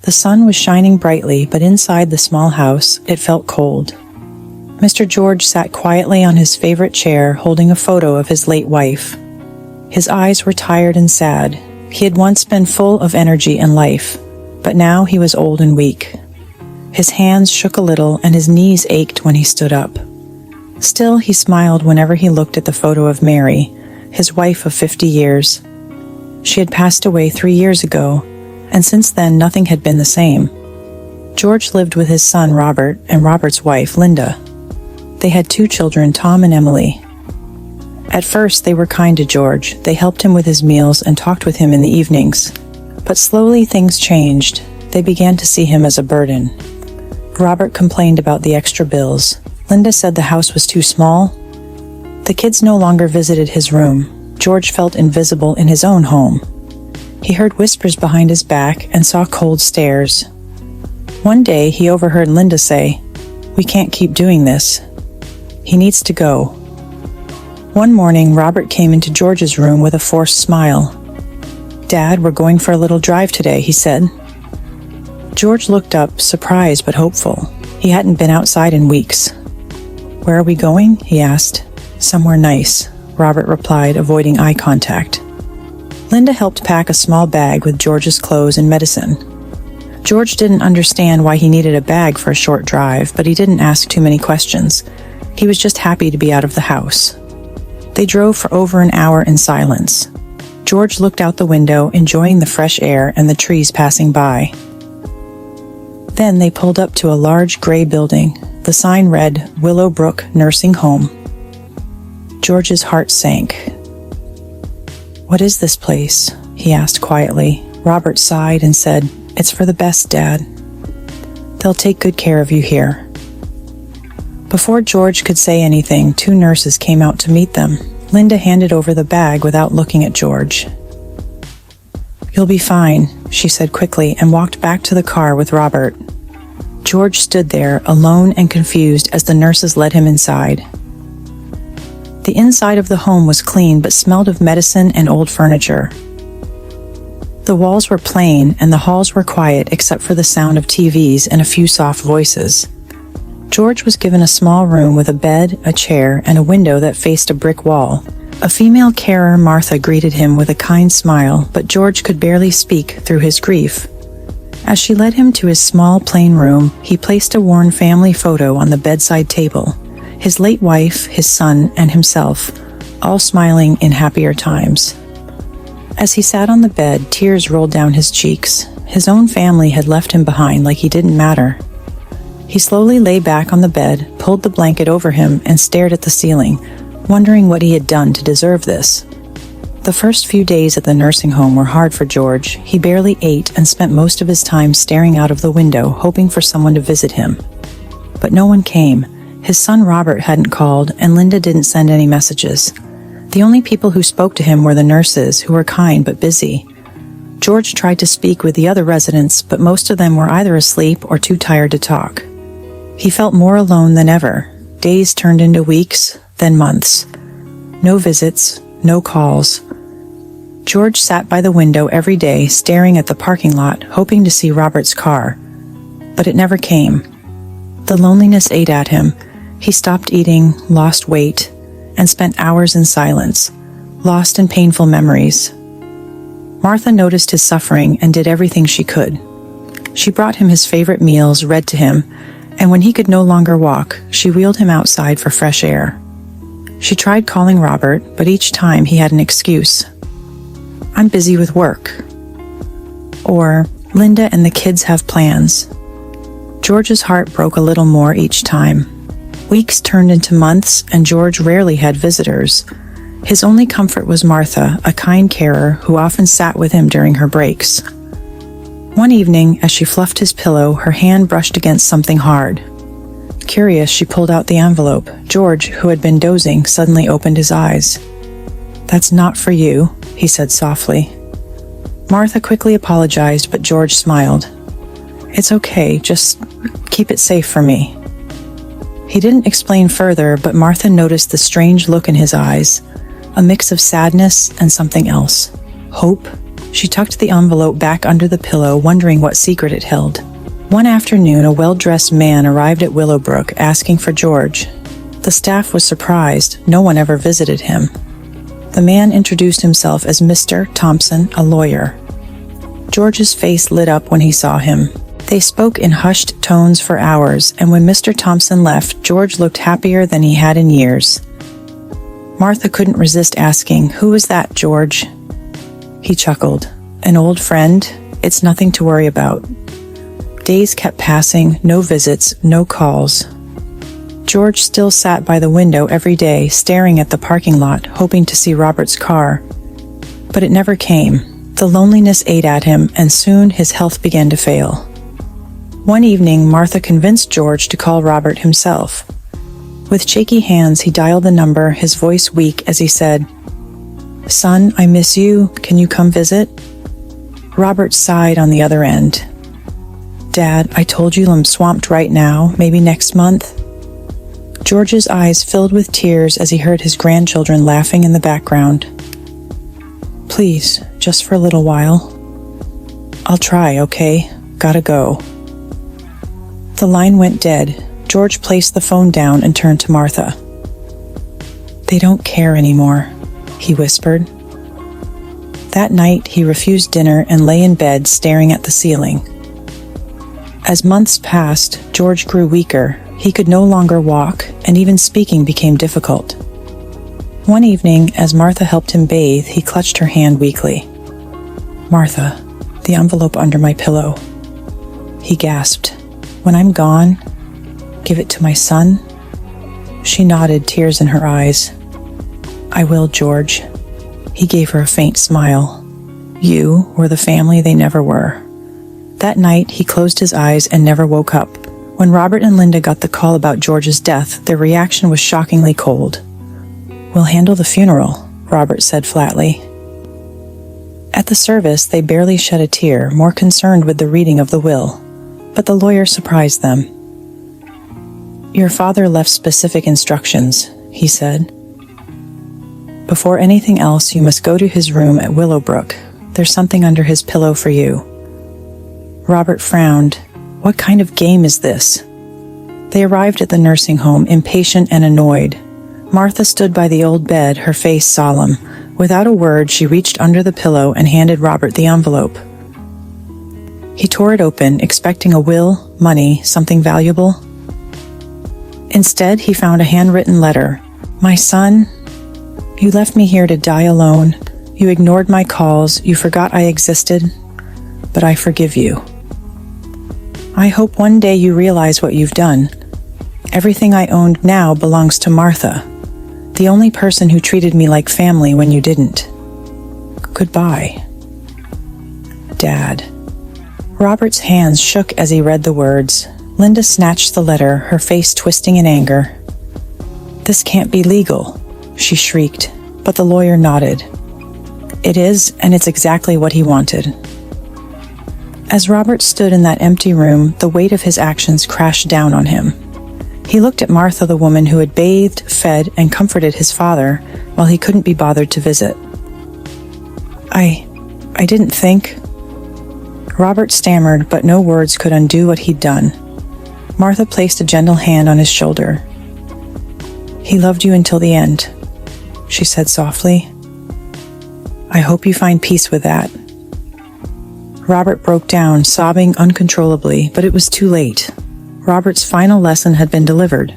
The sun was shining brightly, but inside the small house, it felt cold. Mr. George sat quietly on his favorite chair, holding a photo of his late wife. His eyes were tired and sad. He had once been full of energy and life, but now he was old and weak. His hands shook a little and his knees ached when he stood up. Still, he smiled whenever he looked at the photo of Mary, his wife of 50 years. She had passed away 3 years ago, and since then nothing had been the same. George lived with his son Robert and Robert's wife Linda. They had 2 children, Tom and Emily. At first they were kind to George. They helped him with his meals and talked with him in the evenings. But slowly things changed. They began to see him as a burden. Robert complained about the extra bills. Linda said the house was too small. The kids no longer visited his room. George felt invisible in his own home. He heard whispers behind his back and saw cold stares. One day he overheard Linda say, "We can't keep doing this. He needs to go." One morning, Robert came into George's room with a forced smile. "Dad, we're going for a little drive today," he said. George looked up, surprised but hopeful. He hadn't been outside in weeks. "Where are we going?" he asked. "Somewhere nice," Robert replied, avoiding eye contact. Linda helped pack a small bag with George's clothes and medicine. George didn't understand why he needed a bag for a short drive, but he didn't ask too many questions. He was just happy to be out of the house. They drove for over an hour in silence. George looked out the window, enjoying the fresh air and the trees passing by. Then they pulled up to a large gray building. The sign read, "Willowbrook Nursing Home." George's heart sank. "What is this place?" he asked quietly. Robert sighed and said, "It's for the best, Dad. They'll take good care of you here." Before George could say anything, 2 nurses came out to meet them. Linda handed over the bag without looking at George. "You'll be fine," she said quickly and walked back to the car with Robert. George stood there, alone and confused, as the nurses led him inside. The inside of the home was clean but smelled of medicine and old furniture. The walls were plain and the halls were quiet except for the sound of TVs and a few soft voices. George was given a small room with a bed, a chair, and a window that faced a brick wall. A female carer, Martha, greeted him with a kind smile, but George could barely speak through his grief. As she led him to his small, plain room, he placed a worn family photo on the bedside table. His late wife, his son, and himself, all smiling in happier times. As he sat on the bed, tears rolled down his cheeks. His own family had left him behind like he didn't matter. He slowly lay back on the bed, pulled the blanket over him, and stared at the ceiling, wondering what he had done to deserve this. The first few days at the nursing home were hard for George. He barely ate and spent most of his time staring out of the window, hoping for someone to visit him. But no one came. His son Robert hadn't called, and Linda didn't send any messages. The only people who spoke to him were the nurses, who were kind but busy. George tried to speak with the other residents, but most of them were either asleep or too tired to talk. He felt more alone than ever. Days turned into weeks, then months. No visits, no calls. George sat by the window every day, staring at the parking lot, hoping to see Robert's car. But it never came. The loneliness ate at him. He stopped eating, lost weight, and spent hours in silence, lost in painful memories. Martha noticed his suffering and did everything she could. She brought him his favorite meals, read to him, and when he could no longer walk, she wheeled him outside for fresh air. She tried calling Robert, but each time he had an excuse. "I'm busy with work." Or, "Linda and the kids have plans." George's heart broke a little more each time. Weeks turned into months, and George rarely had visitors. His only comfort was Martha, a kind carer who often sat with him during her breaks. One evening, as she fluffed his pillow, her hand brushed against something hard. Curious, she pulled out the envelope. George, who had been dozing, suddenly opened his eyes. "That's not for you," he said softly. Martha quickly apologized, but George smiled. "It's okay, just keep it safe for me." He didn't explain further, but Martha noticed the strange look in his eyes, a mix of sadness and something else, hope She tucked the envelope back under the pillow, wondering what secret it held. One afternoon, a well-dressed man arrived at Willowbrook asking for George. The staff was surprised. No one ever visited him. The man introduced himself as Mr. Thompson, a lawyer. George's face lit up when he saw him. They spoke in hushed tones for hours, and when Mr. Thompson left, George looked happier than he had in years. Martha couldn't resist asking, "Who was that, George?" He chuckled. "An old friend. It's nothing to worry about." Days kept passing, no visits, no calls. George still sat by the window every day, staring at the parking lot, hoping to see Robert's car. But it never came. The loneliness ate at him, and soon his health began to fail. One evening, Martha convinced George to call Robert himself. With shaky hands, he dialed the number, his voice weak as he said, "Son, I miss you. Can you come visit?" Robert sighed on the other end. "Dad, I told you I'm swamped right now. Maybe next month?" George's eyes filled with tears as he heard his grandchildren laughing in the background. "Please, just for a little while." "I'll try, okay? Gotta go." The line went dead. George placed the phone down and turned to Martha. "They don't care anymore," he whispered. That night, he refused dinner and lay in bed staring at the ceiling. As months passed, George grew weaker. He could no longer walk, and even speaking became difficult. One evening, as Martha helped him bathe, he clutched her hand weakly. "Martha, the envelope under my pillow." He gasped. "When I'm gone, give it to my son?" She nodded, tears in her eyes. "I will, George." He gave her a faint smile. You were the family they never were. That night, he closed his eyes and never woke up. When Robert and Linda got the call about George's death, their reaction was shockingly cold. "We'll handle the funeral," Robert said flatly. At the service, they barely shed a tear, more concerned with the reading of the will. But the lawyer surprised them. "Your father left specific instructions," he said. "Before anything else, you must go to his room at Willowbrook. There's something under his pillow for you." Robert frowned. What kind of game is this? They arrived at the nursing home, impatient and annoyed. Martha stood by the old bed, her face solemn. Without a word, she reached under the pillow and handed Robert the envelope. He tore it open, expecting a will, money, something valuable. Instead, he found a handwritten letter. "My son, you left me here to die alone. You ignored my calls. You forgot I existed. But I forgive you. I hope one day you realize what you've done. Everything I owned now belongs to Martha, the only person who treated me like family when you didn't. Goodbye. Dad." Robert's hands shook as he read the words. Linda snatched the letter, her face twisting in anger. "This can't be legal," she shrieked, but the lawyer nodded. "It is, and it's exactly what he wanted." As Robert stood in that empty room, the weight of his actions crashed down on him. He looked at Martha, the woman who had bathed, fed, and comforted his father while he couldn't be bothered to visit. I didn't think..." Robert stammered, but no words could undo what he'd done. Martha placed a gentle hand on his shoulder. "He loved you until the end," she said softly. "I hope you find peace with that." Robert broke down, sobbing uncontrollably, but it was too late. Robert's final lesson had been delivered.